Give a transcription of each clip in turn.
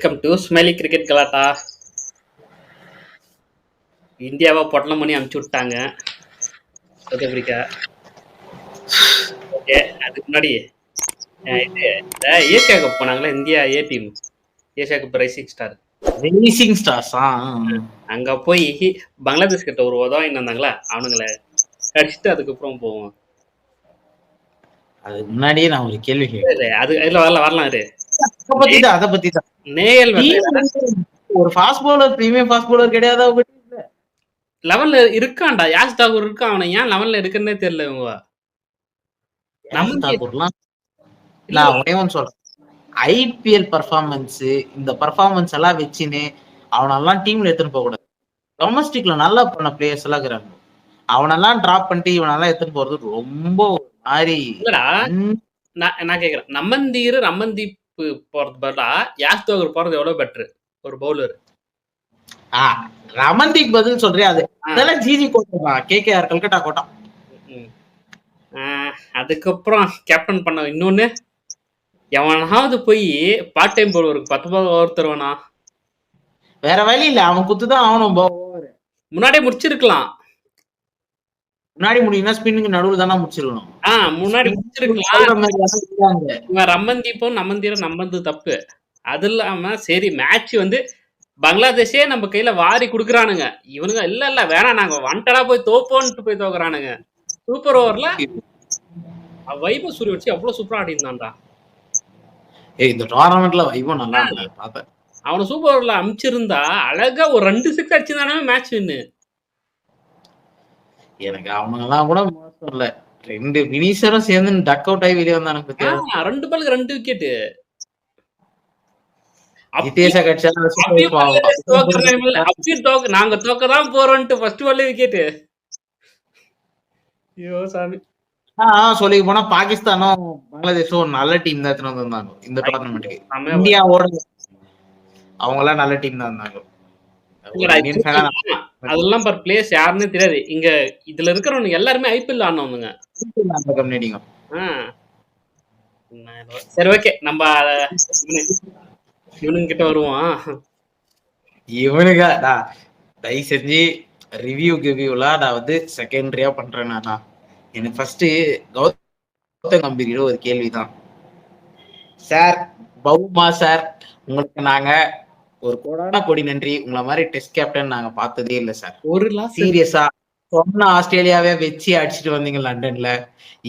Welcome to smiley cricket கலாட்டா. இந்தியாவை பொட்டலம் பண்ணி அனுப்பிச்சு விட்டாங்க சவுத் ஆப்பிரிக்கா. ஓகே, அதுக்கு முன்னாடி இது இந்த ஏசியா கப் போனாங்களா India A team, Asia cup rising star rising stars அங்க போய் பங்களாதேஷ் கிட்ட ஒரு உதவாயின்னு வந்தாங்களா, அவனுங்களை அடிச்சுட்டு அதுக்கப்புறம் போவோம். அதுக்கு முன்னாடியே நான் ஒரு கேள்வி கேட்கிறேன். அது இதுல வரலாம் இரு. அதை பத்தி தான் நேயல் வந்து ஒரு fast bowler, premium fast bowler கிடையாதா உங்க டீம்ல? லெவல்ல இருக்கான்டா, யாஸ் தாக்கூர் இருக்கான். அவனை ஏன் லெவல்ல இருக்குன்னே தெரியல இவங்க. தாக்கூர்லாம் நான் ஒரே ஒன்று சொல்றேன், ஐபிஎல் பர்ஃபார்மன்ஸ் இந்த பர்ஃபார்மன்ஸ் எல்லாம் வச்சுன்னு அவனெல்லாம் டீம்ல எடுத்துன்னு போக கூடாது. டொமஸ்டிக்ல நல்லா பண்ண பிளேயர்ஸ் எல்லாம் இருக்கிறாங்க, அவனெல்லாம் டிராப் பண்ணிட்டு இவனெல்லாம் எடுத்துன்னு போறது ரொம்ப மாதிரி. இல்லடா, நான் கேக்குறேன், ரமன்தீப் போறது பதிலா யாஸ் தாக்கூர் போறது எவ்வளவு பெட்டர் ஒரு பவுலர். ரமன்தீப் பதில் சொல்றியா? அது அதெல்லாம் ஜிஜி கோட்டா, கேகேஆர் கல்கட்டா கோட்டா. அதுக்கப்புறம் கேப்டன் பண்ண இன்னொன்னு, எவனாவது போய் பார்ட் டைம் பவுலருக்கு 19 ஓவர் தருவானா? வேற வழி இல்ல, அவன் குத்துதான் அவனும். முன்னாடியே முடிச்சிருக்கலாம். முன்னாடி முடியும்னா ஸ்பின்னுக்கு நடுவுல தானே முடிச்சிருக்கணும். முன்னாடி முடிச்சிருக்கலாம். ரமன்தீப்பும் நம்பந்து தப்பு. அது இல்லாம சரி, மேட்ச் வந்து பங்களாதேஷே நம்ம கையில வாரி குடுக்குறானுங்க, இவனுங்க இல்ல வேணாம் நாங்க வாண்டடா போய் தோப்போன்ட்டு போய் தோக்குறானுங்க. சூப்பர் ஓவர்ல வைபவ் சூரியவன்சி அவ்வளவு சூப்பரா ஆடி இருந்தான்டா. இந்த டோர்னமெண்ட்ல வைபவ் நல்லா பார்த்தேன். அவனை சூப்பர் ஓவர்ல அமிச்சிருந்தா அழகா ஒரு 2 6 அடிச்சிருந்தானே மேட்ச் வின்னு. எனக்கு அவனுங்கெல்லாம் கூட மோசம் இல்ல, 2 பினிஷரும் சேர்ந்து டக் அவுட் ஆகி வெளியே வந்தானுங்க பத்தியா. 2 பாலுக்கு 2 விக்கெட். நாங்க தோக்கதான் போறோம்ட்டு ஃபர்ஸ்ட் பால்ல விக்கெட். ஐயோ சாமி. சொல்லி போனா பாகிஸ்தானும் பங்களாதேஷும் ஒரு நல்ல டீம் தான் எடுத்துட்டு வந்திருந்தாங்க இந்த டோர்னமெண்ட்டுக்கு. இந்தியாவோட அவங்க எல்லாம் நல்ல டீம் தான் இருந்தாங்க. அதெல்லாம் பர் பிளேஸ் யாருன்னு தெரியாது. இங்க இதுல இருக்கிறவங்க எல்லாருமே ஐபிஎல் ஆனவங்க. சரி ஓகே, நம்ம இவனுங்க கிட்ட வருவோம். இவனுங்க தயவு செஞ்சு ரிவ்யூலாம் நான் வந்து செகண்டரியா பண்றேன். எனக்கு ஃபர்ஸ்ட் கௌதம் கம்பீர் ஒரு கேள்விதான் சார். பவுமா சார், உங்களுக்கு நாங்க ஒரு கோடான கோடி நன்றி. உங்களை மாதிரி டெஸ்ட் கேப்டன் நாங்க பார்த்ததே இல்லை சார். ஒரு சீரியஸா சொன்ன ஆஸ்திரேலியாவே வச்சு அடிச்சுட்டு வந்தீங்க லண்டன்ல.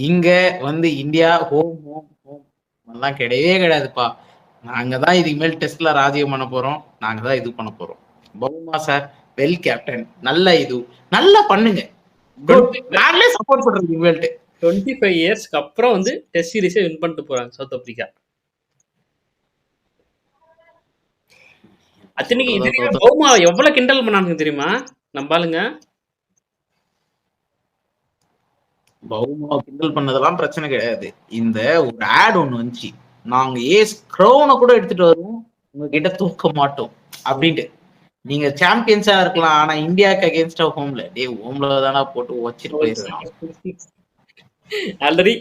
இங்க வந்து இந்தியா ஹோம் ஹோம் ஹோம் எல்லாம் கிடையவே கிடையாதுப்பா. நாங்க தான் இதுக்கு மேல் டெஸ்ட்ல ராஜ்யம் பண்ண போறோம், நாங்க தான் இது பண்ண போறோம். பவுமா சார் வெல் கேப்டன், நல்ல இது நல்லா பண்ணுங்க. நாங்களே சப்போர்ட் பண்றது. 25 இயர்ஸ்க்கு அப்புறம் வந்து டெஸ்ட் சீரிஸை வின் பண்ணிட்டு போறாங்க சவுத் ஆப்பிரிக்கா. அத்தனைக்கு இது பவுமா எவ்வளவு கிண்டல் பண்ணானுங்க தெரியுமா நம்ம ஆளுங்க. பவுமா கிண்டல் பண்ணதெல்லாம் பிரச்சனை கிடையாது. இந்த ஒரு ஆட் ஒண்ணு வந்துச்சு, நாங்க ஏஸ் க்ரௌனை கூட எடுத்துட்டு வருவோம், உங்ககிட்ட தூக்க மாட்டோம் அப்படின்ட்டு. நீங்க சாம்பியன்ஸா இருக்கலாம், ஆனா இந்தியாவுக்கு அகேன்ஸ்டா ஹோம்ல ஹோம்ல தானே போட்டு வச்சுட்டு போயிருக்கோம் ஆல்ரெடி.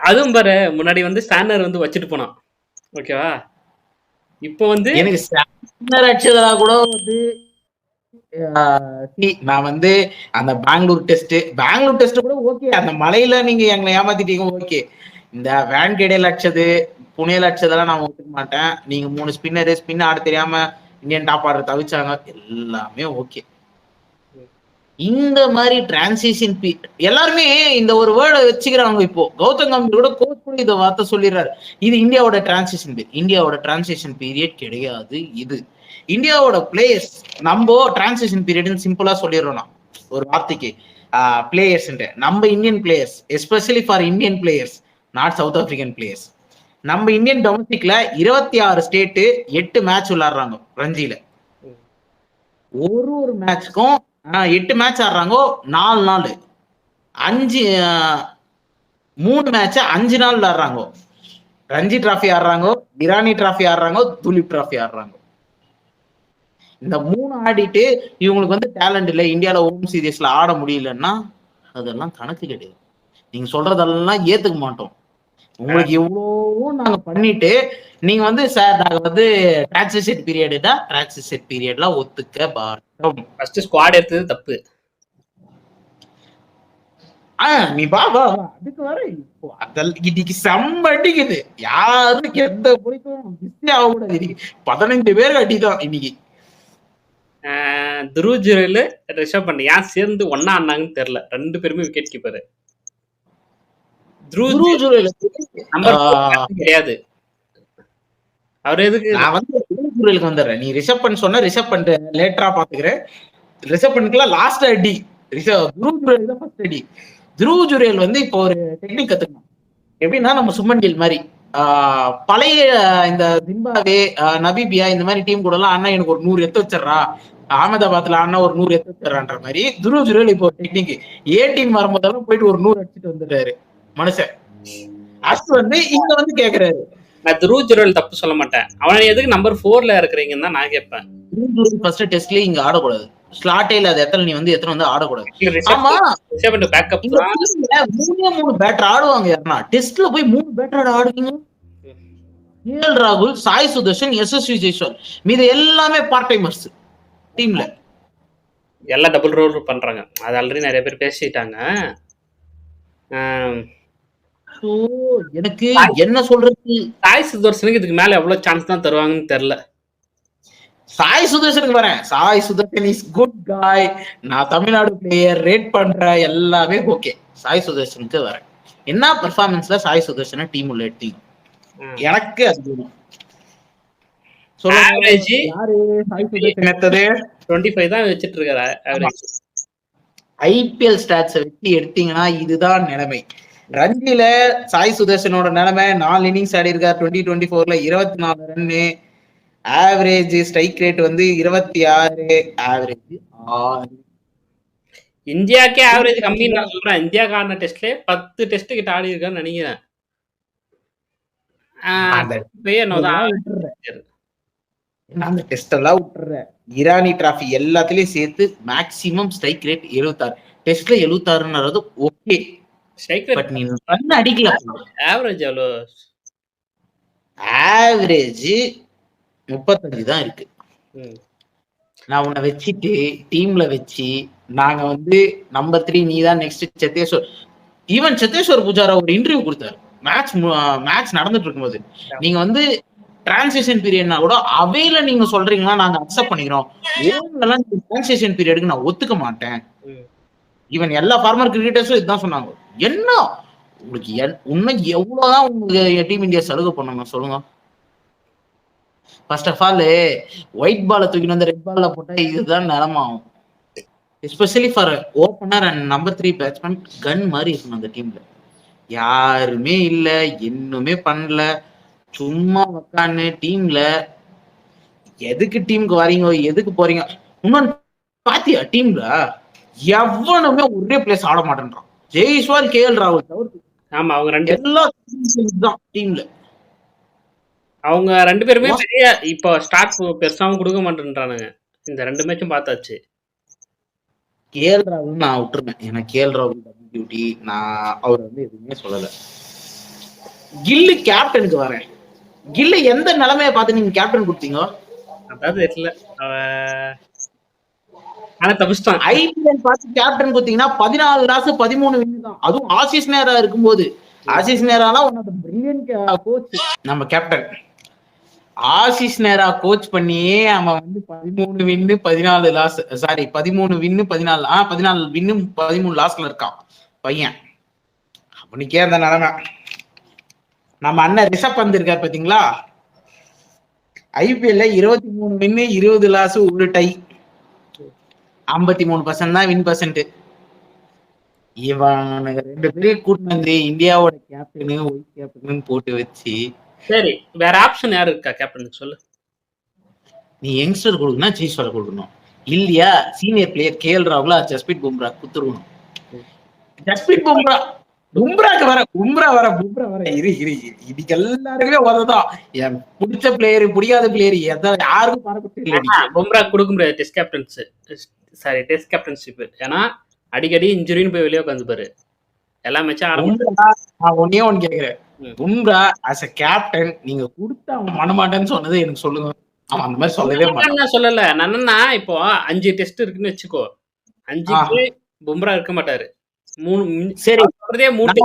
அதுவும் பாரு, முன்னாடி வந்து ஸ்டாண்டர் வந்து வச்சுட்டு போனான், ஓகேவா? இப்போ வந்து எனக்கு ஸ்டாண்டர் அடிச்சதா கூட வந்து நான் வந்து அந்த பெங்களூர் டெஸ்ட் கூட ஓகே, அந்த மலையில நீங்க எங்களை ஏமாத்திட்டீங்க ஓகே. இந்த வேன்கேடேல அடிச்சது, புனேல அடிச்சதெல்லாம் நான் ஒத்துக்க மாட்டேன். நீங்க 3 ஸ்பின் ஆட தெரியாம இந்தியன் டாப் ஆர்டர் தவிச்சாங்க, எல்லாமே ஓகே. இந்த மாதிரி டிரான்சிஷன் எல்லாருமே இந்த ஒரு வேர்டை வச்சுக்கிறாங்க. இப்போ கௌதம் கம்பீர் கூட கோச் கூட இதை வார்த்தை சொல்லிடுறாரு, இது இந்தியாவோட டிரான்சிஷன் பீரியட் கிடையாது, இது இந்தியாவோட பிளேயர்ஸ். நம்ம டிரான்சிஷன் பீரியட்னு சிம்பிளா சொல்லிடுறோம் ஒரு வார்த்தைக்கு. பிளேயர்ஸ் நம்ம Indian players, especially for Indian players, not south African players. நம்ம இந்தியன் டொமஸ்டிக்ல 26 ஸ்டேட்டு 8 மேட்ச் விளையாடுறாங்க ரஞ்சியில. ஒரு மேட்ச்க்கும் 8 மேட்ச் ஆடுறாங்க, 4 நாள் 3 மேட்ச் 5 நாள் விளையாடுறாங்க. ரஞ்சி டிராஃபி ஆடுறாங்க, இரானி டிராஃபி ஆடுறாங்க, துலிப் டிராஃபி ஆடுறாங்க. இந்த 3 ஆடிட்டு இவங்களுக்கு வந்து டேலண்ட் இல்லை, இந்தியாவில ஹோம் சீரீஸ்ல ஆட முடியலன்னா அதெல்லாம் கணக்கு கிடையாது. நீங்க சொல்றதெல்லாம் ஏத்துக்க மாட்டோம். உங்களுக்கு இவ்வளவும் நாங்க பண்ணிட்டு நீங்க வந்து சார் நாங்க வந்து டிரான்சிஷன் பீரியடுனா டிரான்சிஷன் பீரியட்லாம் ஒத்துக்க மாட்டோம். ஃபர்ஸ்ட் ஸ்குவாட் எடுத்தது தப்பு. நீ வா வா வா அதுக்கு வர இப்போ அதெல்லாம் இன்னைக்கு செம்ம அடிக்குது. யாருக்கு எந்த பொறிக்கும் மிஸ்ஸே ஆகக்கூடாது. இன்னைக்கு 15 பேர் அடிதான் இன்னைக்கு. துருவ் ஜுரேல், ரிஷப் பண்ட் ஏன் சேர்ந்து ஒன்னா ஆனாங்கன்னு தெரியல. 2 பேருமே wicket keeper. Dhruv Dhruv Jurel number 4 கிடையாது. அவர் எதுக்கு? நான் வந்து துருவ் ஜுரேலுக்கு வந்துடுறேன். நீ ரிஷப் பண்ட் சொன்ன, ரிஷப் பண்ட் லேட்டரா பாத்துக்கிறேன். ரிஷப் பண்ட்க்குலாம் லாஸ்ட் அடி, துருவ் ஜுரேல் தான் ஃபர்ஸ்ட் அடி. துருவ் ஜுரேல் வந்து இப்போ ஒரு டெக்னிக் கத்துக்கணும். எப்படின்னா நம்ம சுமன் கில் மாதிரி பழைய இந்த ஜிம்பாவே, நபீபியா இந்த மாதிரி டீம் கூட எல்லாம் அண்ணா எனக்கு ஒரு 100 எத்து வச்சிடறா, அகமதாபாத்ல அண்ணா ஒரு 100 எத்து வச்சிடறான்ற மாதிரி துருவ் ஜுரேல் இப்போ டெக்னிக் டீம் வரும்போதெல்லாம் போயிட்டு ஒரு 100 அடிச்சுட்டு வந்துடுறாரு மனுஷன். அது வந்து இங்க வந்து கேக்குறாரு. நான் துருவ் ஜுரேல் தப்பு சொல்ல மாட்டேன். அவனை எதுக்கு நம்பர் 4ல இருக்கிறீங்கன்னு தான் நான் கேட்பேன். துருவ் ஜுரேல் ஃபர்ஸ்ட் டெஸ்ட்லயே இங்க ஆடக்கூடாது. ஸ்லாட்டே இல்லாத இடத்துல நீ வந்து எத்தனை வந்து ஆடக்கூடாது. ஆமா, பேக்கப் இந்த டீம்ல 3 பேட்டர் ஆடுவாங்க. யாருன்னா டெஸ்ட்ல போய் 3 பேட்டர் ஆடுவீங்க. கேஎல் ராகுல், சாய் சுதர்ஷன், எஸ்எஸ்வி ஜெய்ஸ்வால், மீது எல்லாமே பார்ட் டைமர்ஸ் டீம்ல. எல்லாம் டபுள் ரோல் பண்றாங்க. அது ஆல்ரெடி நிறைய பேர் பேசிட்டாங்க. எனக்கு என்ன சொல்றது, சாய் சுதர்ஷனுக்கு இதுக்கு மேல எவ்வளவு சான்ஸ் தான் தருவாங்கன்னு தெரியல. சாய் சுதர்ஷனுக்கு வரேன். சாய் சுதர்ஷன் இஸ் குட் காய். நான் தமிழ்நாடு பிளேயர் ரேட் பண்ற எல்லாமே ஓகே. சாய் சுதர்ஷனுக்கு வரேன். என்ன பெர்ஃபார்மன்ஸ்ல சாய் சுதர்ஷனை டீம் உள்ள எடுத்தீங்க? எனக்கு அது ஆவரேஜ் யாரு சாய் சுதர்ஷன் எடுத்தது 25 தான் வச்சிட்டு இருக்காரு ஆவரேஜ். ஐபிஎல் ஸ்டாட்ஸ் வச்சு எடுத்தீங்கன்னா இதுதான் நிலைமை. ரஞ்சில சாய் சுதர்ஷனோட நிலைமை 4 இன்னிங்ஸ் ஆடி இருக்காரு 2024ல 24 ரன்னு. ஆவரேஜ் ஸ்ட்ரைக் ரேட் வந்து 26, ஆவரேஜ் 6. இந்தியாக்கே ஆவரேஜ் கம்மின்னு நான் சொல்றேன். இந்தியாக்கு ஆடின டெஸ்ட்ல 10 டெஸ்ட் கிட்ட ஆடி இருக்கான்னு நினைக்கிறேன். அந்த டெஸ்ட் எல்லாம் விட்டுறேன். இரானி டிராஃபி எல்லாத்துலயும் சேர்த்து மேக்ஸிமம் ஸ்ட்ரைக் ரேட் 76. டெஸ்ட்ல 76ன்றது ஓகே. ஸ்ட்ரைக் ரேட் பட் நீ ரன் அடிக்கல. ஆவரேஜ் எவ்வளோ? ஆவரேஜ் 35 தான் இருக்கு. நான் உன்னை வச்சுட்டு டீம்ல வச்சு நாங்க வந்து நம்பர் 3 நீ தான் நெக்ஸ்ட் சத்தேஸ்வர். ஈவன் சத்தேஸ்வர் புஜாரா ஒரு இன்டர்வியூ கொடுத்தாரு மேட்ச் நடந்துட்டு இருக்கும்போது. நீங்க வந்து டிரான்சிஷன் பீரியட்னா கூட அவையில நீங்க சொல்றீங்கன்னா நாங்க அக்செப்ட் பண்ணிக்கிறோம். டிரான்சிஷன் பீரியடுக்கு நான் ஒத்துக்க மாட்டேன். ஈவன் எல்லா ஃபார்மர் கிரிக்கெட்டர்ஸும் இதுதான் சொன்னாங்க. என்ன உங்களுக்கு இன்னும் எவ்வளவுதான் உங்க டீம் இந்தியா சலுகை பண்ணுங்க சொல்லுங்க. ஃபர்ஸ்ட் ஆஃப் ஆல் ஒயிட் பால தூக்கிட்டு வந்து ரெட் பால்ல போட்டா இதுதான் நிலமாகும். Especially for opener and number 3 batsman gun மாதிரி இருக்கணும் அந்த டீம்ல. யாருமே இல்ல, இன்னுமே பண்ணல, சும்மா உட்காந்து டீம்ல எதுக்கு டீமுக்கு வரீங்க, எதுக்கு போறீங்க? இன்னொன்னு பாத்தியா, டீம்ல எவனுமே ஒரே பிளேஸ் ஆட மாட்டேன்றான். ஜெய்ஸ்வால், கேஎல் ராகுல் தவிர்த்து. ஆமா, அவங்க ரெண்டு எல்லா தான் டீம்ல. அவங்க 2 பேருமே பெரிய இப்போ ஸ்டார்ட் பெருசாவும் கொடுக்க மாட்டேன்றானுங்க. இந்த 2 மேட்சும் பார்த்தாச்சு. கேஎல் ராகுல் நான் விட்டுருந்தேன். எனக்கு கேஎல் ராகுல் டியூட்டி நான் அவர் வந்து எதுவுமே சொல்லல. கில்லு கேப்டனுக்கு வரேன். கில்லு எந்த நிலைமையை பார்த்து நீங்க கேப்டன் கொடுத்தீங்க? அதாவது தெரியல. ஆனா தப்பிச்சிட்டான். ஐபிஎல் பார்த்து கேப்டன் கொடுத்தீங்கன்னா 14 ராசு 13 வின் தான். அதுவும் ஆசிஸ் நேரா இருக்கும்போது. ஆசிஸ் நேராலாம் one of the brilliant coach நம்ம கேப்டன். ஆசிஸ் நேரா கோச் பண்ணியே அவன் வந்து 13 வின்னு 14 லாஸ், சாரி 13 வின்னு 14 வின்னு 13 லாஸ்ல இருக்கான் பையன். அவனுக்கே அந்த நிலைமை. நம்ம அண்ணன் ரிஷப் பந்த் இருக்காரு பாத்தீங்களா, ஐபிஎல்ல 23 வின்னு 20 லாஸ், ஒரு டை, 53% தான் வின் பர்சன்ட். இவனுக்கு 2 பேரையும் கூட்டு வந்து இந்தியாவோட கேப்டனு ஒயிட் கேப்டனு போட்டு வச்சு. சரி, வேற ஆப்ஷன் யாரு இருக்கா கேப்டன் சொல்லு. நீ யங்ஸ்டர் கொடுக்கணும், ஜெய்ஸ்வால் கொடுக்கணும். இல்லையா சீனியர் பிளேயர் கேஎல் ராகுல், ஜஸ்பிரீத் பும்ரா குத்துருக்கணும். ஜஸ்பிரீத் பும்ராக்கு வர இரு இதுக்கு எல்லாருக்குமே உததான். என் பிடிச்ச பிளேயர் பிடிக்காத பிளேயர் யாருக்கும் பாரப்பட்டு பும்ரா கொடுக்க முடியாது test captains, sorry test captainship. ஏன்னா அடிக்கடி இன்ஜுரின்னு போய் வெளியே உட்காந்துப்பாரு எல்லா மேட்சும். நான் ஒன்னே ஒன்னு கேக்குறேன், பும்ரா as a கேப்டன் நீங்க கொடுத்து அவன் பண்ணமாட்டேன்னு சொன்னது எனக்கு சொல்லுங்க. அவன் அந்த மாதிரி சொல்லவே மாட்டான். நான் சொல்லல. நான் என்னன்னா இப்போ 5 டெஸ்ட் இருக்குன்னு வச்சுக்கோ. 5க்கு பும்ரா இருக்க மாட்டாரு. 3 சரி சொல்றதே 3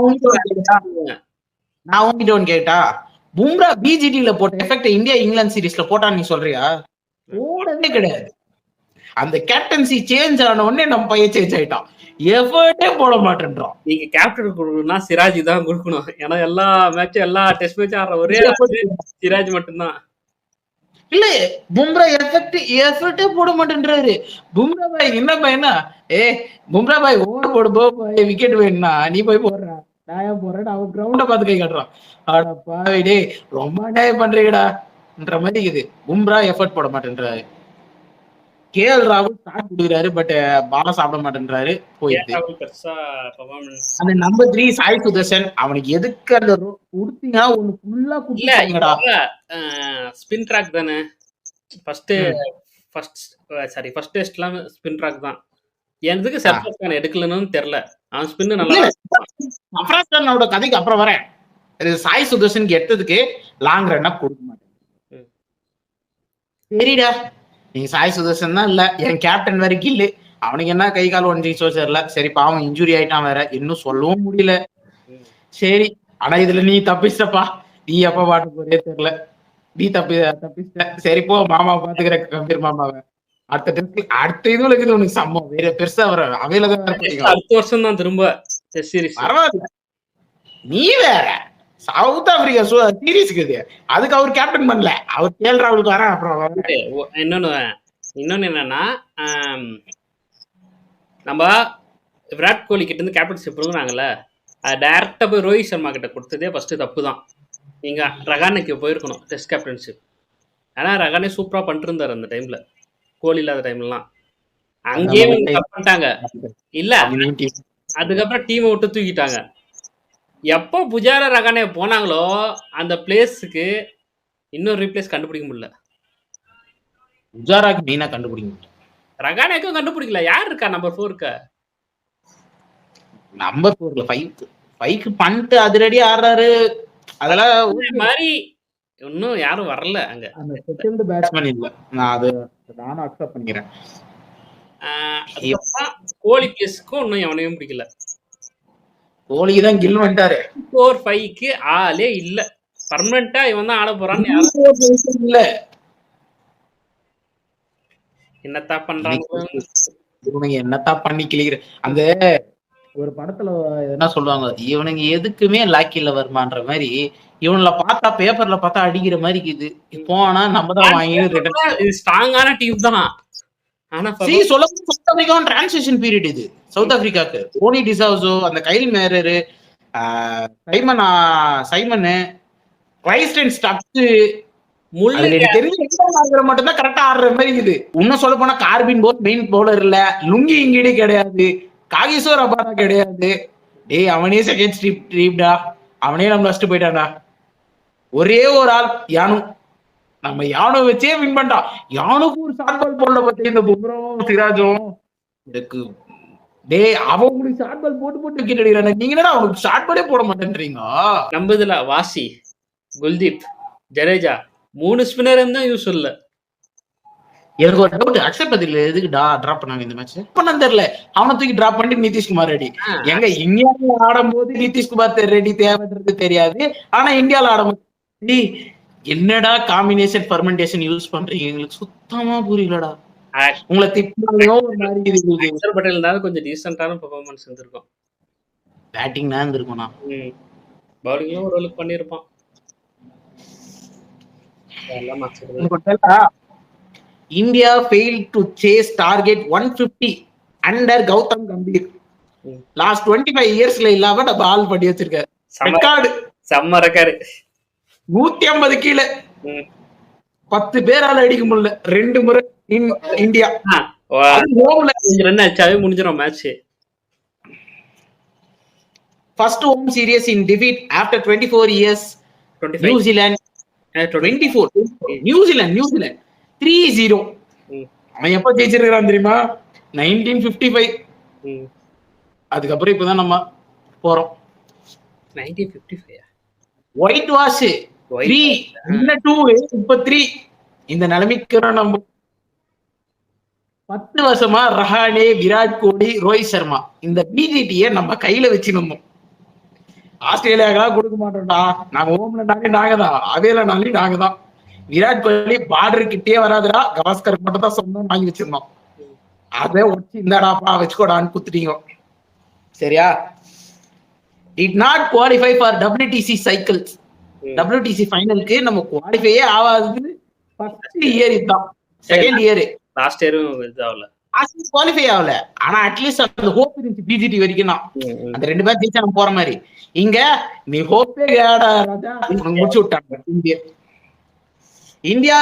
நான் உங்ககிட்ட ஒன்று கேட்டா, பும்ரா பிஜிடில போட்ட எஃபெக்ட் இந்தியா இங்கிலாந்து சீரிஸ்ல போட்டான்னு நீ சொல்றியா? போடவே கிடையாது. அந்த கேப்டன்சி சேஞ்ச் ஆன உடனே நம்ம பையன் சேஞ்ச் ஆயிட்டான். எஃபர்ட்டே போட மாட்டேன்றான். நீங்க கேப்டன் கொடுக்கணும்னா சிராஜ் தான் கொடுக்கணும். ஏன்னா எல்லா மேட்சும் எல்லா டெஸ்ட் மேட்ச் ஆடுற ஒரே சிராஜ் மட்டும்தான். இல்ல பும்ரா எஃபர்ட்டே போட மாட்டேன்றாரு. பும்ரா பாய் என்ன பையனா, பும்ரா பாய் ஓவர் போடு பாய், விக்கெட் வேணும்னா நீ போய் போடுற, நான் ஏன் போறேன், அவன் கிரவுண்ட பார்த்து கை காட்டுறான். ஆடா பாய் டே ரொம்ப அநியாயம் பண்றீங்கடான்ற மாதிரி இது. பும்ரா எஃபர்ட் போட மாட்டேன்றாரு. கேஎல் ராகுல் ஸ்டார்ட் கொடுக்குறாரு, பட் பால சாப்பிட மாட்டேன்றாரு. போயிடுது. அந்த நம்பர் 3 சாய் சுதர்சன், அவனுக்கு எதுக்கு அந்த கொடுத்தீங்கன்னா ஒண்ணு ஃபுல்லா குடுத்துங்கடா. ஸ்பின் ட்ராக் தானே ஃபர்ஸ்ட் டெஸ்ட்லாம் ஸ்பின் ட்ராக் தான். எதுக்கு சர்ஃப்ராஸ் கான் எடுக்கலன்னு தெரியல. அவன் ஸ்பின் நல்லா. சர்ஃப்ராஸ் கானோட கதைக்கு அப்புறம் வரேன். சாய் சுதர்சனுக்கு எடுத்ததுக்கு லாங் ரன் அப் கொடுக்க மாட்டேன். சரிடா, நீங்க சாய் சுதர்சன் தான் இல்ல, என் கேப்டன் வேற கில்லு, அவனுக்கு என்ன கை கால் ஒன்றிச்சோ தெரியல. சரி பாவம் இன்ஜுரி ஆயிட்டான் வேற, இன்னும் சொல்லவும் முடியல. சரி ஆனா இதுல நீ தப்பிச்சப்பா, நீ எப்ப பாட்டு போறே தெரியல, நீ தப்பிச்ச. சரி போ, மாமா பாத்துக்கிற கம்பீர் மாமாவை. அடுத்த இதுல இருக்குது உனக்கு சம்பவம் வேற பெருசா வர அவையிலதான் அடுத்த வருஷம் தான் திரும்ப பரவாயில்ல. நீ வேற சவுத் ஆப்பிரிக்கா சீரீஸ்க்கு அதுக்கு அவர் கேப்டன் பண்ணல, அவர் கேஎல் ராகுலுக்கு வர. அப்புறம் இன்னொன்னு என்னன்னா, நம்ம விராட் கோலி கிட்ட இருந்து கேப்டன்ஷிப் கொடுக்குறாங்கல்ல, அது டைரக்டா போய் ரோஹித் சர்மா கிட்ட கொடுத்ததே ஃபர்ஸ்ட் தப்பு தான். நீங்க ரகானுக்கு போயிருக்கணும் டெஸ்ட் கேப்டன்ஷிப். ஆனா ரகானே சூப்பரா பண்ணிட்டு இருந்தாரு அந்த டைம்ல, கோலி இல்லாத டைம்லாம். அங்கேயே பண்ணிட்டாங்க இல்ல, அதுக்கப்புறம் டீமை விட்டு தூக்கிட்டாங்க. எப்போ புஜாரா ரகானே போனாங்களோ அந்த பிளேஸுக்கு இன்னொரு ரீப்ளேஸ் கண்டுபிடிக்க முடியல. புஜாராக்கு மெயினா கண்டுபிடிக்க முடியல, ரகானேக்கும் கண்டுபிடிக்கல. யார் இருக்கா நம்பர் 4க்கு? நம்பர் 4ல 5க்கு பண்ணிட்டு அதிரடி ஆடுறாரு. அதெல்லாம் மாதிரி இன்னும் யாரும் வரல அங்க. அந்த செகண்ட் பேட்ஸ்மேன் இல்ல, நான் அது நானும் அக்செப்ட் பண்ணிக்கிறேன். கோலி பிளேஸ்க்கும் இன்னும் எவனையும் பிடிக்கல. கோலிக்கு தான் கில் வந்துட்டாரு. 4-5க்கு ஆளே இல்ல. பர்மனண்டா இவன் தான் ஆட போறான்னு இல்ல. என்னத்தா பண்றாங்க இவனுங்க, என்னத்தா பண்ணி கிளிக்கிற. அந்த ஒரு படத்துல என்ன சொல்லுவாங்க, இவனுங்க எதுக்குமே லாக்கில வருமான்ற மாதிரி, இவனுல பார்த்தா பேப்பர்ல பார்த்தா அடிக்கிற மாதிரி இருக்குது. போனா நம்ம தான் வாங்கி ஸ்ட்ராங்கான டீம் தான். ஆனா சவுத் ஆப்பிரிக்கா டிரான்சிஷன் பீரியட் இது. சவுத் ஆப்பிரிக்காக்கு டோனி டிசாவ்ஸோ, அந்த கைல் மேரரு, சைமன் கிரைஸ்டன் ஸ்டப்ஸ், மட்டும் தான் கரெக்டா ஆடுற மாதிரி இருக்குது. இன்னும் சொல்ல போனா கார்பின் போத் மெயின் பவுலர் இல்ல, லுங்கி இங்கீடு கிடையாது, காகிசோ ரபாடா கிடையாது. டேய் அவனே செகண்ட் ஸ்ட்ரீப்டா, அவனே நம்ம ஃபர்ஸ்ட் போயிட்டான்டா. ஒரே ஒரு ஆள் யானு, நம்ம யானு வச்சே வின் பண்ணிட்டான். யானுக்கு ஒரு ஷார்ட் பால் போடல பத்தி இந்த பும்ராவும் சிராஜும். எனக்கு டேய் அவன் உங்களுக்கு ஷார்ட் பால் போட்டு விக்கெட் அடிக்கிறாங்க, நீங்க என்னடா அவனுக்கு ஷார்ட் பாலே போட மாட்டேன்றீங்க. நம்ம இதுல வாசி, குல்தீப், ஜடேஜா 3 ஸ்பின்னர் தான் யூஸ் இல்ல. எனக்கு ஒரு டவுட், அக்ஷர் பத்தில எதுக்கு டிராப் பண்ணாங்க இந்த மேட்ச்? பண்ண தெரியல, அவனை தூக்கி டிராப் பண்ணிட்டு நிதிஷ்குமார் ரெடி. எங்க இந்தியாவில ஆடும் போது நிதிஷ்குமார் ரெடி தேவைன்றது தெரியாது, ஆனா இந்தியாவில ஆடும்போது என்னடா காம்பினேஷன் பர்மெண்டேஷன் யூஸ் பண்றீங்க, எங்களுக்கு சுத்தமா புரியலடா. உங்களை திட்டாலையோ ஒரு மாதிரி அக்ஷர் பட்டேல் இருந்தாலும் கொஞ்சம் டீசென்ட்டான பெர்ஃபார்மன்ஸ் இருந்திருக்கும். பேட்டிங் தான் இருந்திருக்கும்னா, பவுலிங்ல ஒரு அளவுக்கு பண்ணிருப்பான். India failed to chase target 150 under Gautam Gambhir. Last 25 yearsல இல்லாம நம்ம ஆல் பண்ணி வச்சிருக்காரு. ரெக்கார்டு செம்ம ரெக்கார்டு. 150 கீழே 10 பேரால அடிக்க முடியல 2 முறை இந்தியா. ஹோம்ல ரன் அடிச்சாவே முடிஞ்சிரும் match. First home series in defeat after 24 years. 25. New Zealand 24. New Zealand 3-0. அவன் எப்ப ஜெயிச்சிருக்கான் தெரியுமா? 1955. அதுக்கப்புறம் இப்பதான் நம்ம போறோம். 1955 ஒயிட் வாஷ் 3 இன்னும் 2 இப்ப 3 இந்த நிலைமைக்கு நம்ம 10 வருஷமா ரஹானே, விராட் கோலி, ரோஹித் சர்மா இந்த பிஜிடியை நம்ம கையில வச்சுக்கணும். ஆஸ்திரேலியாக்கெல்லாம் கொடுக்க மாட்டோம்டா. நாங்க ஓம்லனாலே நாங்க தான், அவேலனாலே நாங்க தான். விராட் கோலி பார்டர் கிட்டே வராதுடா, கவாஸ்கர் மட்டும் தான் சொந்தம் வாங்கி வச்சிருந்தோம். அதை வச்சு இந்தாடாப்பா வச்சுக்கோடான்னு குத்துட்டீங்க. சரியா? It not qualify for WTC cycles. WTC ஃபைனலுக்கு நம்ம குவாலிஃபையே ஆகாதது ஃபர்ஸ்ட் இயர் இதுதான். செகண்ட் இயர் லாஸ்ட் இயரும் இதாகல, குவாலிஃபை ஆகல. ஆனா அட்லீஸ்ட் அந்த ஹோப் இருந்துச்சு பிஜிடி வரைக்கும் தான். அந்த 2 பேர் ஜெயிச்சா நம்ம போற மாதிரி. இங்க நீ ஹோப்பே கேடா ராஜா, உனக்கு முடிச்சு விட்டாங்க. India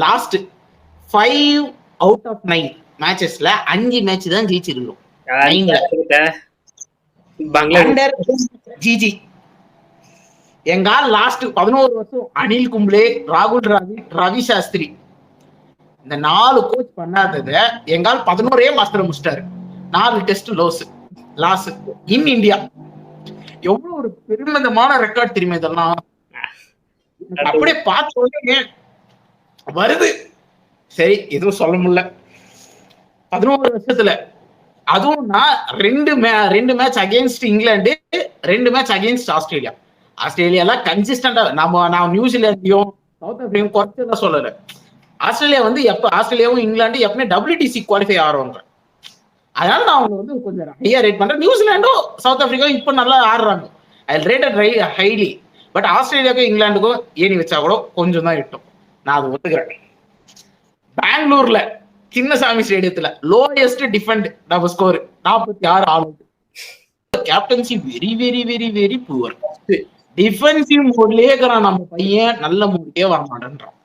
last 5 out of 9 மேட்சஸ்ல 5 match தான் ஜெயிச்சிருக்கோம். ஜிஜி எங்கால் லாஸ்ட் 11 வருஷம் அனில் கும்ப்ளே, ராகுல் டிராவிட், ரவி சாஸ்திரி இந்த 4 கோச் பண்ணாதத எங்கால் 11 மாஸ்டர் முடிச்சிட்டாரு. 4 டெஸ்ட் லாஸ் இன் இந்தியா. எவ்வளவு ஒரு பெருமிதமான ரெக்கார்ட் தெரியுமா இதெல்லாம். அப்படியே பார்த்த உடனே வருது. சரி, எதுவும் சொல்ல முடியல. 11 வருஷத்துல அதுவும் நான் 2 match against England, 2 match against Australia. ஆஸ்திரேலியால கன்சிஸ்டன்டா நான் நியூசிலாண்டையும் சவுத் ஆப்பிரிக்காவும் குறைச்சதான் சொல்லல. ஆஸ்திரேலியா வந்து ஆஸ்திரேலியாவும் இங்கிலாந்து எப்பவுமே WTC குவாலிஃபை ஆடுறவங்க. அதனால நான் அவங்க வந்து கொஞ்சம் ஹையா ரேட் பண்றேன். நியூசிலாண்டும் சவுத் ஆப்பிரிக்காவும் இப்ப நல்லா ஆடுறாங்க. ஐ ரேட்டட் ஹைலி. பட் ஆஸ்திரேலியாவுக்கும் இங்கிலாந்துக்கும் ஏணி வச்சா கூட கொஞ்சம் தான் இட்டும். நான் அதை ஒத்துக்கிறேன். பெங்களூர்ல சின்னசாமி ஸ்டேடியத்துல லோயஸ்ட் டிஃபெண்ட் நம்ம score 46 all out. Captaincy very very very very poor. Defensive மோட்லயே இருக்கிறான் நம்ம பையன், நல்ல மூட்லயே வர மாட்டேன்றான்.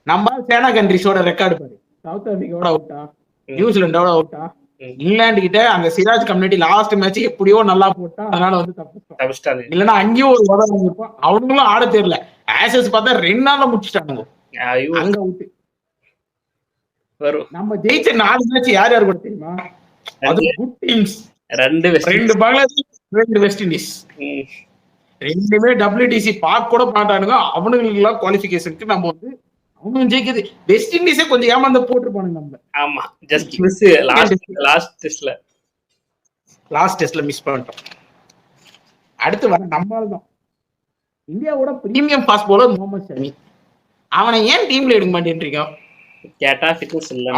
நம்ம சேனா கண்ட்ரிஸோட ரெக்கார்டு பாரு. சவுத் ஆப்பிரிக்காவோட அவுட்டா, நியூசிலாண்டோட அவுட்டா, இங்கிலாந்து கிட்ட அந்த சிராஜ் கம்யூனிட்டி லாஸ்ட் மேட்ச் எப்படியோ நல்லா போட்டா, அதனால வந்து தப்பிச்சிட்டாங்க. இல்லன்னா அங்கேயும் ஒரு உதவி இருப்பான். அவனுங்களும் ஆட தெரியல. ஆசஸ் பார்த்தா 2 நாள்ல முடிச்சுட்டானுங்க. அங்க அவுட்டு. நம்ம ஜெயிச்ச 4 மேட்ச் யார் யார் கூட தெரியுமா? அது good teams. 2 Bangladesh, 2 west Indies. 2மே WTC பார்க்க கூட மாட்டானுங்க. அவனுங்களுக்கு எல்லாம் குவாலிஃபிகேஷனுக்கு நம்ம வந்து அவனும் ஜெயிக்குது. வெஸ்ட் இண்டீஸே கொஞ்சம் ஏமாந்து போட்டுருப்பானுங்க நம்ம. ஆமா, ஜஸ்ட் மிஸ் லாஸ்ட் டெஸ்ட்ல மிஸ் பண்ணிட்டோம். அடுத்து வர நம்மால தான் இந்தியாவோட premium fast bowler Mohammed Shami. அவனை ஏன் டீம்ல எடுக்க மாட்டேன்றீங்க கேட்டா ஃபிட்னஸ் இல்ல.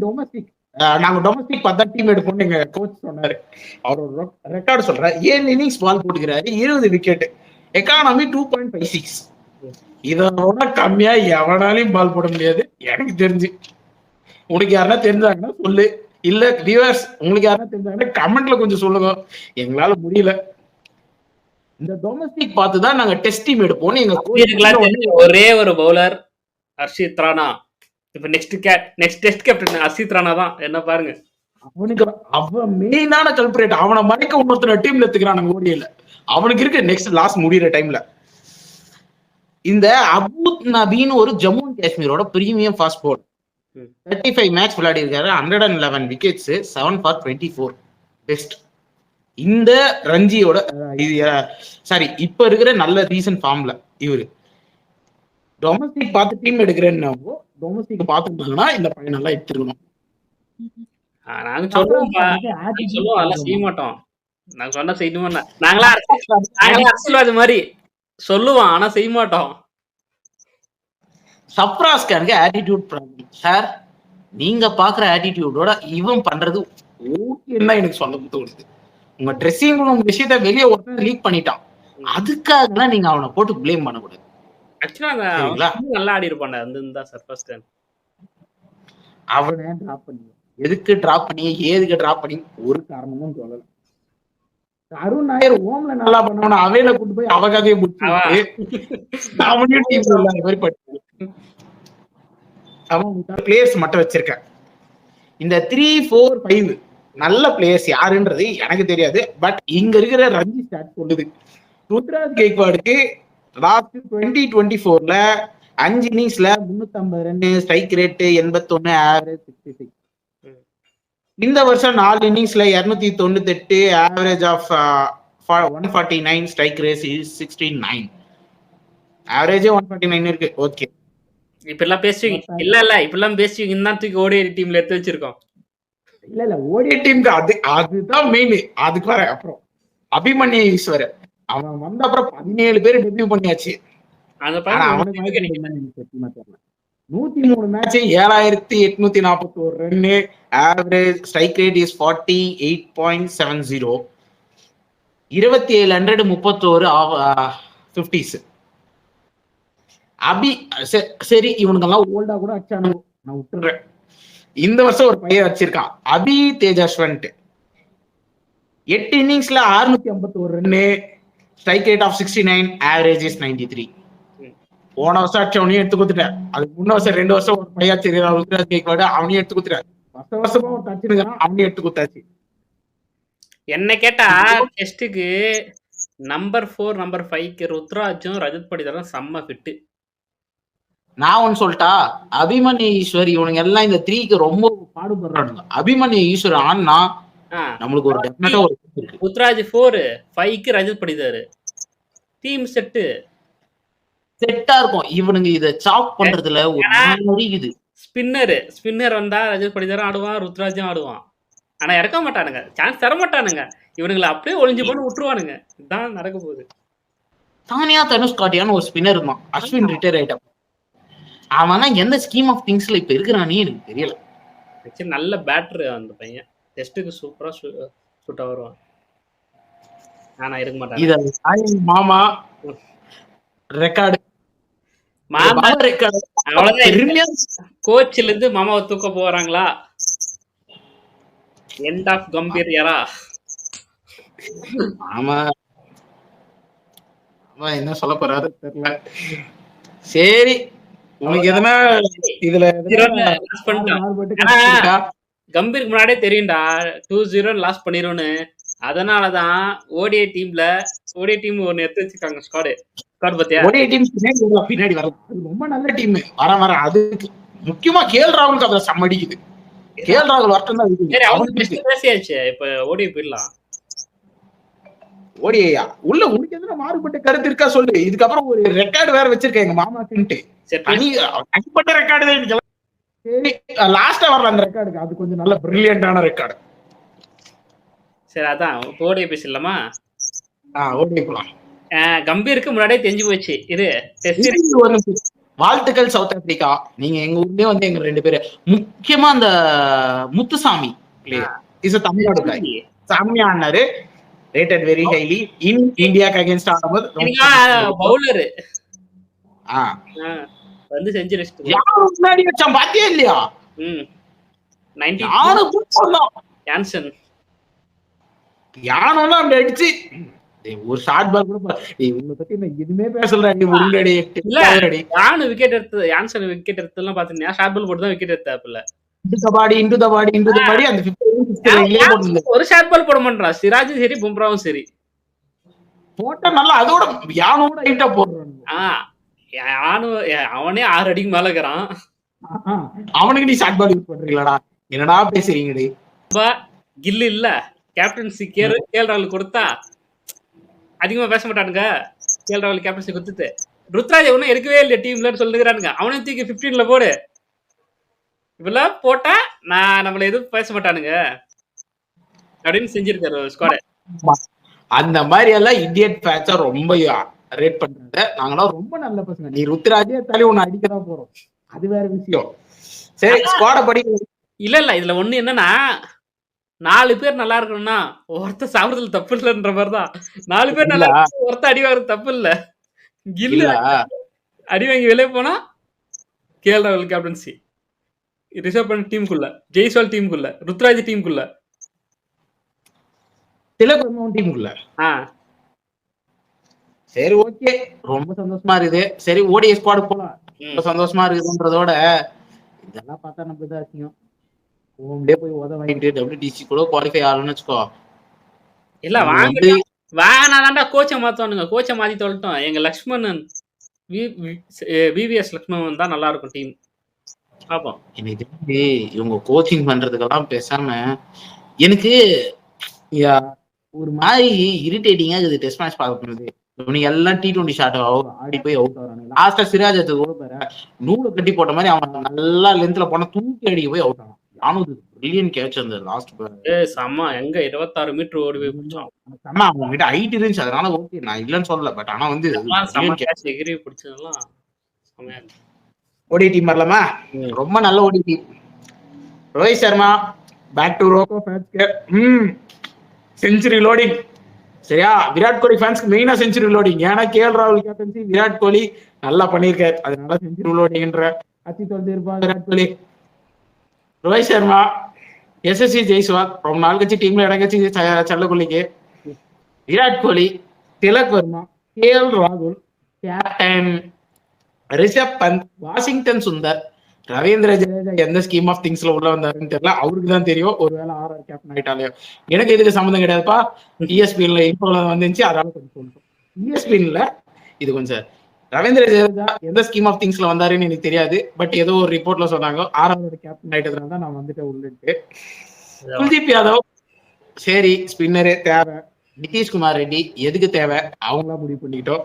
டொமஸ்டிக் நாங்க டொமஸ்டிக் 10 டீம் எடுப்போம்னு எங்க கோச் சொன்னாரு. அவரோட ரெக்கார்டு சொல்றேன். 7 இன்னிங்ஸ் பால் போட்டுக்கிறாரு, 20 விக்கெட், எக்கானமி 2.56. இதோட கம்மியா எவனாலையும் பால் போட முடியாது எனக்கு தெரிஞ்சு. உனக்கு யாருன்னா தெரிஞ்சாங்கன்னா சொல்லு. இல்ல வியூவர்ஸ் உங்களுக்கு யாருன்னா தெரிஞ்சாங்கன்னா கமெண்ட்ல கொஞ்சம் சொல்லுங்க. எங்களால முடியல. இந்த டொமஸ்டிக் பார்த்துதான் நாங்க டெஸ்ட் டீம் எடுப்போம்னு எங்க கோச். ஒரே ஒரு பவுலர் ஹர்ஷித் ராணா. இப்ப next test captain Harshit Rana தான். என்ன பாருங்க, அவனுக்கு அவன் மெயினான கல்பரேட். அவனை மறைக்க இன்னொருத்தர டீம்ல எடுத்துக்கிறானுங்க ஓடியல. அவனுக்கு இருக்கு நெக்ஸ்ட் லாஸ்ட் முடிகிற டைம்ல. இந்த அபூத் நபின்னு ஒரு ஜம்மு அண்ட் காஷ்மீரோட பிரீமியம் ஃபாஸ்ட் பவுலர். 35 மேட்ச் விளையாடி இருக்காரு. 111 விக்கெட்ஸ், 7 for 24 பெஸ்ட். இந்த ரஞ்சியோட சாரி இப்ப இருக்கிற நல்ல ரீசன்ட் ஃபார்ம்ல இவரு டொமஸ்டிக் பார்த்து டீம் எடுக்கிறேன்னு டொமஸ்டிக் பார்த்துட்டாங்கன்னா இந்த பையன் நல்லா எடுத்துருக்கணும். நாங்க சொல்லுவோம் அதெல்லாம் செய்ய மாட்டோம். நாங்க சொன்னா செய்யணும். நாங்களா அரசியல்வாதி மாதிரி சொல்லுவோம், ஆனா செய்ய மாட்டோம். சப்ராஸ் கானுக்கு ஆட்டிடியூட் ப்ராப்ளம் சார். நீங்க பாக்குற ஆட்டிடியூடோட இவன் பண்றது ஓகேன்னா எனக்கு சொல்ல தோணுது. உங்க ட்ரெஸ்ஸிங் ரூம் விஷயத்த வெளியே ஒருத்தன் லீக் பண்ணிட்டான். அதுக்காகலாம் நீங்க அவனை போட்டு பிளேம் பண்ணக்கூடாது. ஆக்சுவலா நல்லா ஆடி இருப்பான் அந்த சர்ஃபாஸ் கான். அவனை டிராப் பண்ணி எதுக்கு டிராப் பண்ணி ஏதுக்கு டிராப் பண்ணி ஒரு காரணமும் சொல்லல. அருண் நாயர் ஓம்ல நல்லா பண்ணவன அவையில கூட்டு போய் அவகாதையை முடிச்சு அவன் பிளேயர்ஸ் மட்டும் வச்சிருக்கேன். இந்த 3, 4, 5 நல்ல பிளேயர்ஸ் யாருன்றது எனக்கு தெரியாது. பட் இங்க இருக்கிற ரஞ்சி ஸ்டாட் சொல்லுது. ருத்ராஜ் கெய்க்வாடுக்கு லாஸ்ட் 2024ல 5 இன்னிங்ஸ்ல 350 ரன், ஸ்ட்ரைக் ரேட் 81, ஆவரேஜ் 66. இந்த வருஷம் 4 இன்னிங்ஸ்ல 298, average of 149, strike rate is 69. Average 149 இருக்கு. ஓகே. இப்படிலாம் பேசுவீங்க. இல்ல இப்படிலாம் பேசுவீங்க. இன்னும் தூக்கி ஓடிஐ டீம்ல எடுத்து வச்சிருக்கோம். இல்ல ஓடிஐ டீமுக்கு அதுதான் மெயின். அதுக்கு வர அப்புறம் அபிமன்யு ஈஸ்வரன் அவன் வந்த அப்புறம் 17 பேர் டெபியூ பண்ணியாச்சு. அந்த ஆனா அவனுக்கு 103 match 7841 run, average strike rate is 48.70, 2731 50s. சரி இவனுக்கெல்லாம் ஓல்டா கூட அடிச்சானு நான் விட்டுறேன். இந்த வருஷம் ஒரு பையன் வச்சிருக்கான் அபி தேஜஸ்வன்ட். 8 இன்னிங்ஸ்ல 651 run, strike rate of 69, average is 93. போன வருஷம் அடிச்சவனையும் எடுத்து கொடுத்துட்டேன். அதுக்கு முன்ன வருஷம் 2 வருஷம் ஒரு பையா தெரியாது அவனையும் எடுத்து கொடுத்துட்டேன். வருஷமா ஒரு தச்சுருக்கான் அவனையும் எடுத்து கொடுத்தாச்சு. என்ன கேட்டா டெஸ்ட்டுக்கு நம்பர் 4 நம்பர் 5க்கு ருத்ராஜும் ரஜத் படிதாரும் செம்ம ஃபிட்டு. நான் ஒன்னு சொல்லிட்டா, அபிமன்யு ஈஸ்வர் இவனுங்க எல்லாம் இந்த 3க்கு ரொம்ப பாடுபடுறானுங்க. அபிமன்யு ஈஸ்வர் ஆனா நம்மளுக்கு ஒரு டெஃபினட்டா ஒரு ருத்ராஜ் 4, 5க்கு ரஜத் படிதாரு. டீம் செட்டா இருக்கும். இவனுங்க இத சாப் பண்றதுல ஒரு ஸ்பின்னர் வந்தா ரஜத் படிதாரும் ஆடுவான், ருத்ராஜும் ஆடுவான். ஆனா இறக்க மாட்டானுங்க, சான்ஸ் தர மாட்டானுங்க. இவனுங்களை அப்படியே ஒளிஞ்சு போட்டு விட்டுருவானுங்க. இதுதான் நடக்க போகுது. தானியா தனுஷ்காட்டியான ஒரு ஸ்பின்னர் இருந்தான், அஸ்வின் ரிட்டையர் ஆயிட்டான். அவன் எந்த ஸ்கீம் ஆஃப் திங்ஸ்ல இப்ப இருக்கிறானே எனக்கு தெரியல. நல்ல பேட்டர் அந்த பையன், டெஸ்ட்டுக்கு சூப்பரா சூட்டா வருவான். ஆனா இருக்க மாட்டான். மாமா ரெக்கார்டு கோச்ல இருந்து மாமாவை தூக்க போறாங்களா? எண்ட் ஆஃப் கம்பீர் யாரா? ஆமா என்ன சொல்ல போறாரு தெரியல. சரி உனக்கு எதனா இதுல கம்பீருக்கு முன்னாடியே தெரியும்டா 2-0 லாஸ் பண்ணிரும்னு. அதனாலதான் ஓடிஐ டீம் ஒன்னு எடுத்து வச்சிருக்காங்க. ஸ்குவாட் பாத்தியா? ஓடிஐ டீம் பின்னாடி வர ரொம்ப நல்ல டீம் வர அதுக்கு முக்கியமா கேஎல் ராகுலுக்கு அதுல சம்மடிக்குது. கேஎல் ராகுல் வரட்டும் தான் பேசியாச்சு. இப்ப ஓடிஐ போயிடலாம். ஓடிஐயா உள்ள உனக்கு எதுனா மாறுபட்ட கருத்து இருக்கா சொல்லு. இதுக்கப்புறம் ஒரு ரெக்கார்டு வேற வச்சிருக்கேன் எங்க மாமாக்குன்ட்டு. தனிப்பட்ட ரெக்கார்டு தான். சரி லாஸ்டா வரல அந்த ரெக்கார்டுக்கு. அது கொஞ்சம் நல்ல பிரில்லியன்டான ரெக்கார்டு. சரி அதான் ஓடிஐ பேசலாமா? ஓடிஐ போலாம். கம்பீருக்கு முன்னாடியே தெரிஞ்சு போச்சு. இது வாழ்த்துக்கள் சவுத் ஆப்பிரிக்கா. நீங்க எங்க ஊர்லயே எங்க 2 பேரு முக்கியமா அந்த முத்துசாமி தமிழ்நாடு சாமியா ஆனாரு. ரேட்டட் வெரி ஹைலி இன் இந்தியாக்கு அகைன்ஸ்ட் ஆடும்போது பவுலர் வந்து செஞ்சுரி யாரு முன்னாடி வச்சான் பாத்தியா இல்லையா? 90 யான்சன் யானோலாம் அப்படி அடிச்சு ஒரு ஷார்ட் பால் கூட இவங்க பத்தி நான் எதுவுமே பேசலடி. முருங்கடி யானு விக்கெட் எடுத்து யான்சன் விக்கெட் எடுத்ததெல்லாம் பாத்தீங்கன்னா ஷார்ட் பால் போட்டு தான் விக்கெட் எடுத்தாப்புல. இன்டு தி பாடி அந்த 50 ஒரு ஷார்ட் பால் போட மாட்டான். சிராஜும் சரி பும்ராவும் சரி போட்டா நல்லா. அதோட யானோட ஹைட்டா போடுறான். யானு அவனே 6 அடிக்கு மேல இருக்கிறான். அவனுக்கு நீ ஷார்ட் பால் யூஸ் பண்றீங்களாடா? என்னடா பேசுறீங்கடி? கில்லு இல்ல கேப்டன்சி கேஎல் ராகுல் கொடுத்தா அதிகமா பேச மாட்டானுங்க. கேஎல் ராகுல் கேப்டன்சி கொடுத்துட்டு ருத்ராஜ் ஒன்னும் எடுக்கவே இல்லை டீம்ல சொல்லுகிறானுங்க. அவனையும் தூக்கி 15ல போடு. இப்பெல்லாம் போட்டா நம்மள எதுவும் பேச மாட்டானுங்க அப்படின்னு செஞ்சிருக்காரு ஸ்குவாட். அந்த மாதிரி எல்லாம் இந்தியன் ஃபேன்ஸா ரொம்ப ரேட் பண்றாங்க. நாங்களாம் ரொம்ப நல்ல பசங்க. நீ ருத்ராஜே தலை ஒண்ணு அடிக்கதான் போறோம், அது வேற விஷயம். சரி ஸ்குவாட படி. இல்ல இதுல ஒண்ணு என்னன்னா 4 பேர் நல்லா இருக்கணும்னா ஒருத்தர் சாப்பிடுறதுல தப்பு இல்லைன்ற மாதிரிதான். 4 பேர் நல்லா ஒருத்தர் அடி வாங்குறது தப்பு இல்ல. கில்லு அடி வாங்கி வெளியே போனா கேஎல் ராகுல் கேப்டன்சி, ரிஷப் பண்ட் டீமுக்குள்ள, ஜெய்ஸ்வால் டீமுக்குள்ள, ருத்ராஜ் டீமுக்குள்ள, திலக் டீமுக்குள்ள. சரி ஓகே ரொம்ப சந்தோஷமா இருக்குது. சரி ஓடிஐ ஸ்குவாட் போலாம். ரொம்ப சந்தோஷமா இருக்குதுன்றதோட இதெல்லாம் பார்த்தா நம்ம தான் அசிங்கம். ஓம்டே போய் உத வாங்கிட்டு WTC கூட குவாலிஃபை ஆகணும்னு வச்சுக்கோ. இல்ல வேணாதான்டா கோச்சை மாத்துவானுங்க. கோச்சை மாத்தி தொலைட்டோம். எங்க லக்ஷ்மணன் விவிஎஸ் லக்ஷ்மணன் தான் நல்லா இருக்கும் டீம். பாப்போம். எனக்கு தெரிஞ்சு இவங்க கோச்சிங் பண்றதுக்கெல்லாம் பேசாம எனக்கு ஒரு மாதிரி இரிட்டேட்டிங்கா இருக்குது டெஸ்ட் மேட்ச் பார்க்கறது. இவனுக்கு எல்லாம் T20 ஷாட் ஆடி போய் அவுட் ஆகிறாங்க. லாஸ்டா சிராஜ் எடுத்து நூலை கட்டி போட்ட மாதிரி அவன் நல்லா லென்த்ல போனா தூக்கி அடிக்க போய் அவுட் ஆனான். நானும் பிரில்லியன் கேட்ச் அந்த லாஸ்ட் செம்ம எங்க 26 மீட்டர் ஓடி போய் பிடிச்சான். செம்ம. அவங்க கிட்ட ஹைட் இருந்துச்சு, அதனால ஓகே, நான் இல்லைன்னு சொல்லல. பட் ஆனா வந்து செம்ம கேட்ச் எகிரி பிடிச்சதெல்லாம் செம்மையா இருந்துச்சு. ஓடி டீம் வரலாமா? ரொம்ப நல்ல ODI team. Rohit Sharma back to RoKo ஃபேன்ஸ்க்கு செஞ்சுரி லோடிங். சரியா? விராட் கோலி ஃபேன்ஸ்க்கு மெயினா செஞ்சுரி லோடிங். ஏன்னா கேஎல் ராகுல் கேப்டன்சி விராட் கோலி நல்லா பண்ணியிருக்காரு, அதனால செஞ்சுரி லோடிங்ன்ற அத்தி தொலைந்து இருப்பாங்க விராட் கோலி. ரோஹித் சர்மா எஸ்எஸ்சி ஜெய்ஸ்வால் ரொம்ப நாள் கட்சி டீம்ல இடம் கட்சி செல்லக்குள்ளிக்கு. விராட் கோலி, திலக் வர்மா, கேஎல் ராகுல், கேப்டன் ரிஷப் பந்த், வாஷிங்டன் சுந்தர், ரவீந்திர ஜடேஜா எந்த ஸ்கீம் ஆஃப் திங்ஸ்ல உள்ள வந்தாருன்னு தெரியல, அவருக்கு தான் தெரியும். ஒருவேளை ஆர்ஆர் கேப்டன் ஆயிட்டாலே எனக்கு இதுக்கு சம்மந்தம் கிடையாதுப்பா. ESPNல இன்ஃபோல வந்துச்சு, அதனால கொஞ்சம் சொல்லிட்டோம். ESPNல இது கொஞ்சம் ரவீந்திர ஜடேஜா எந்த ஸ்கீம் ஆஃப் திங்ஸ்ல வந்தாருன்னு எனக்கு தெரியாது. பட் ஏதோ ஒரு ரிப்போர்ட்ல சொன்னாங்க ஆர்ஆர் கேப்டன் ஆயிட்டதுனால தான் நான் வந்துட்டு உள்ளிட்டு. குல்தீப் யாதவ் சரி ஸ்பின்னரே தேவை. நிதிஷ்குமார் ரெட்டி எதுக்கு தேவை, அவங்களா முடிவு பண்ணிக்கிட்டோம்.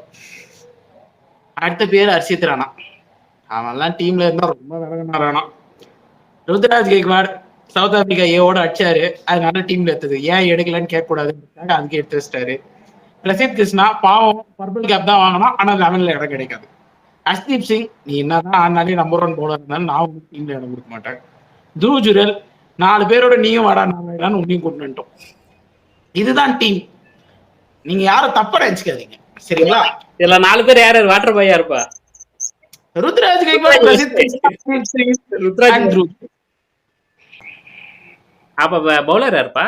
அடுத்த பேர் ஹர்ஷித் ராணா. அவன்லாம் டீம்ல இருந்தா ரொம்ப விலகினா ராணா. ருத்ராஜ் கெய்க்வாட் சவுத் ஆப்பிரிக்கா ஏவோட அடிச்சாரு, அதனால டீம்ல எடுத்தது. ஏன் எடுக்கலன்னு கேட்க கூடாதுன்னு அதுக்கு எடுத்து வச்சிட்டாரு. பிரசித் கிருஷ்ணா பாவம் பர்பிள் கேப் தான் வாங்கினா, ஆனா 11ல இடம் கிடைக்காது. ஹர்ஷ்தீப் சிங் நீ என்னதான் ஆனாலே நம்பர் 1 பவுலர் இருந்தாலும் நான் உங்களுக்கு டீம்ல இடம் கொடுக்க மாட்டேன். துருவ் ஜுரல் 4 பேரோட நீயும் வாடா நான் உன்னையும் கொண்டு வந்துட்டோம். இதுதான் டீம். நீங்க யாரும் தப்பா நினைச்சுக்காதீங்க, சரிங்களா? இதுல 4 பேர் யாரு வாட்டர் பாயா இருப்பா? ருத்ராஜ் கெய்க்வாட், பிரசித் சிங், ருத்ராஜ். அப்ப பவுலர் யாருப்பா?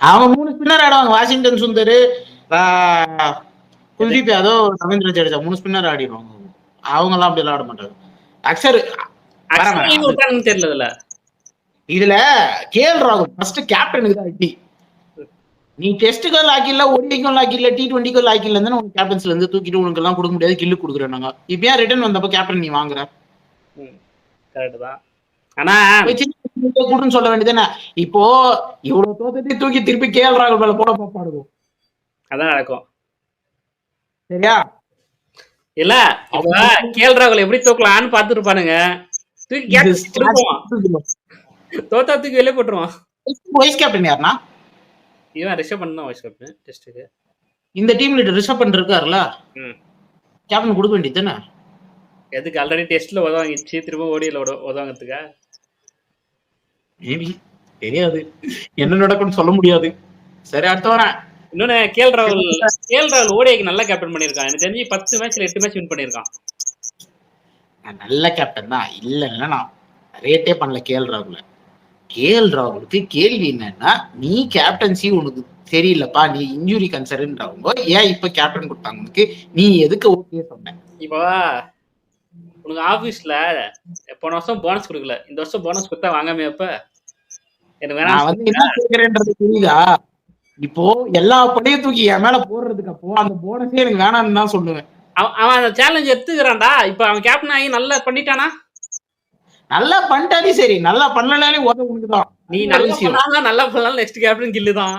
அவங்க 3 ஸ்பின்னர் ஆடுவாங்க. வாஷிங்டன் சுந்தர், குல்தீப் யாதவ், ரவீந்திர ஜடேஜா 3 ஸ்பின்னர் ஆடிடுவாங்க. அவங்க எல்லாம் அப்படி ஆட மாட்டாங்க. அக்ஷர் தெரியல. இதுல கேஎல் ராகுல் ஃபர்ஸ்ட் கேப்டனுக்கு தான் அடி. நீ டெஸ்ட்டுக்கும் லாக்கில்ல, ODIக்கும் லாக்கில்ல, T20க்கும் லாக்கில்ல இருந்தா உனக்கு கேப்டன்ஸ்ல இருந்து தூக்கிட்டு உனக்கு எல்லாம் கொடுக்க முடியாது, கில்லு கொடுக்குறேன் நாங்க. இப்ப ஏன் ரிட்டர்ன் வந்தப்ப கேப்டன் நீ வாங்குற? கரெக்ட் தான். ஆனா கூடுன்னு சொல்ல வேண்டியதானே. இப்போ இவ்வளவு தோத்தத்தை தூக்கி திருப்பி கேஎல் ராகுல் மேல போட பாடுவோம், அதான் நடக்கும். சரியா? இல்ல கேஎல் ராகுல் எப்படி தூக்கலான்னு பாத்துட்டு பாருங்க. தோத்தா தூக்கி வெளியே போட்டுருவான். வைஸ் கேப்டன் யாருன்னா இவன் ரிஷப் பந்த் தான் வைஸ் கேப்டன் டெஸ்டுக்கு. இந்த டீம்ல ரிஷப் பந்த் இருக்காருல்ல, கேப்டன் கொடுக்க வேண்டியது தானே. எதுக்கு? ஆல்ரெடி டெஸ்ட்ல உதவாங்கிச்சு, திரும்ப ஓடியில் உதவாங்கிறதுக்கா? தெரியாது, என்ன நடக்கும்னு சொல்ல முடியாது. சரி, அடுத்த வரேன். இன்னொன்னு கேஎல் ராகுல் ஓடிஐக்கு நல்ல கேப்டன் பண்ணிருக்கான். எனக்கு தெரிஞ்சு 10 மேட்ச்ல 8 மேட்ச் வின் பண்ணிருக்கான். நல்ல கேப்டன் தான், இல்லைன்னா நான் ரேட்டே பண்ணல கேஎல் ராகுல. கேஎல் ராகுலுக்கு கேள்வி என்னன்னா, நீ கேப்டன்சி உனக்கு தெரியலப்பா, நீ இன்ஜுரி கன்சர்ன்றவங்க ஏன் இப்ப கேப்டன் கொடுத்தாங்க உனக்கு, நீ எதுக்கு ஓகே சொன்ன? இப்போ உனக்கு ஆபீஸ்ல போன வருஷம் போனஸ் கொடுக்கல, இந்த வருஷம் போனஸ் கொடுத்தா வாங்காம இப்ப எனக்கு வேணாம் வந்து என்ன கேக்குறேன்றது புரியுதா? இப்போ எல்லா படையும் தூக்கி என் மேல போடுறதுக்கு அப்போ அந்த போனஸே எனக்கு வேணாம்னு தான் சொல்லுவேன். அவன் அந்த சேலஞ்ச் எடுத்துக்கிறான்டா. இப்ப அவன் கேப்டன் ஆகி நல்லா பண்ணிட்டானா? நல்லா பண்ணிட்டாலே சரி, நல்லா பண்ணலாலே உனக்குதான். நீ நல்லா பண்ணலாம், நெக்ஸ்ட் கேப்டன் கில்லு தான்.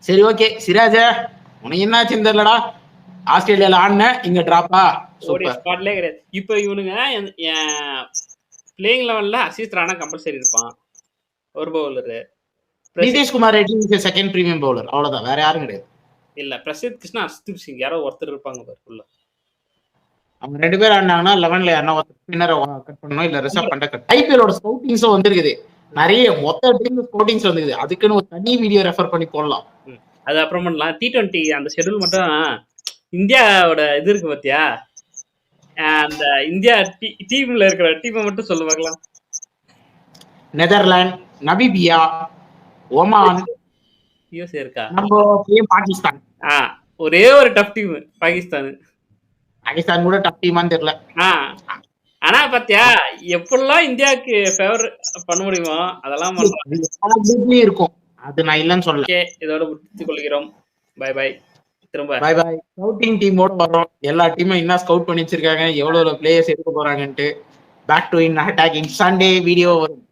சரி, ஓகே. சிராஜ உனக்கு என்னாச்சு தெரியலடா, ஆஸ்திரேலியால ஆடின இங்க டிராப்பா ஸ்பாட்லே கிடையாது. இப்ப இவனுங்க பிளேயிங் லெவல்ல ஹர்ஷித் ராணா கம்பல்சரி இருப்பான், ஒரு bowler. Nitish Kumar Reddy second premium bowler, அவ்வளவுதான், வேற யாரும் கிடையாது. இல்ல பிரசித் கிருஷ்ணா, ஹர்ஷ்தீப் சிங் யாரோ ஒருத்தர் இருப்பாங்க பாருக்குள்ள. அவங்க 2 பேர் ஆடினாங்கன்னா 11ல யாரா ஸ்பின்னரை கட் பண்ணணும், இல்ல ரிசர்வ் பண்ண கட். ஐபிஎலோட ஸ்கவுட்டிங்ஸும் வந்திருக்குது நிறைய, மொத்த டீம் ஸ்கவுட்டிங்ஸ் வந்துருக்குது. அதுக்குன்னு ஒரு தனி வீடியோ ரெஃபர் பண்ணி போடலாம். அது அப்புறம் பண்ணலாம். T20 அந்த ஷெட்யூல் மட்டும் இந்தியாவோட இது இருக்கு பாத்தியா, அந்த இந்தியா டீம்ல இருக்கிற டீமை மட்டும் சொல்ல பார்க்கலாம். நெதர்லாந்து, நமீபியா, ஒமான், யூஎஸ்ஏ இருக்கா, நம்ம பாகிஸ்தான். ஒரே ஒரு டஃப் டீம் பாகிஸ்தான். பாகிஸ்தான் கூட டஃப் டீமான்னு தெரியல. ஆனா பாத்தியா எப்படிலாம் இந்தியாவுக்கு ஃபேவர் பண்ண முடியுமோ அதெல்லாம் இருக்கும். அது நான் இல்லைன்னு சொல்ல. இதோட முடித்துக் கொள்கிறோம். Bye bye. திரும்ப பை பை. ஸ்கவுட்டிங் டீமோட வரோம். எல்லா டீமும் என்ன ஸ்கவுட் பண்ணி வச்சிருக்காங்க, எவ்வளவு பிளேயர்ஸ் எடுக்க போறாங்கன்ட்டு. Back to in attacking Sunday video வரும்.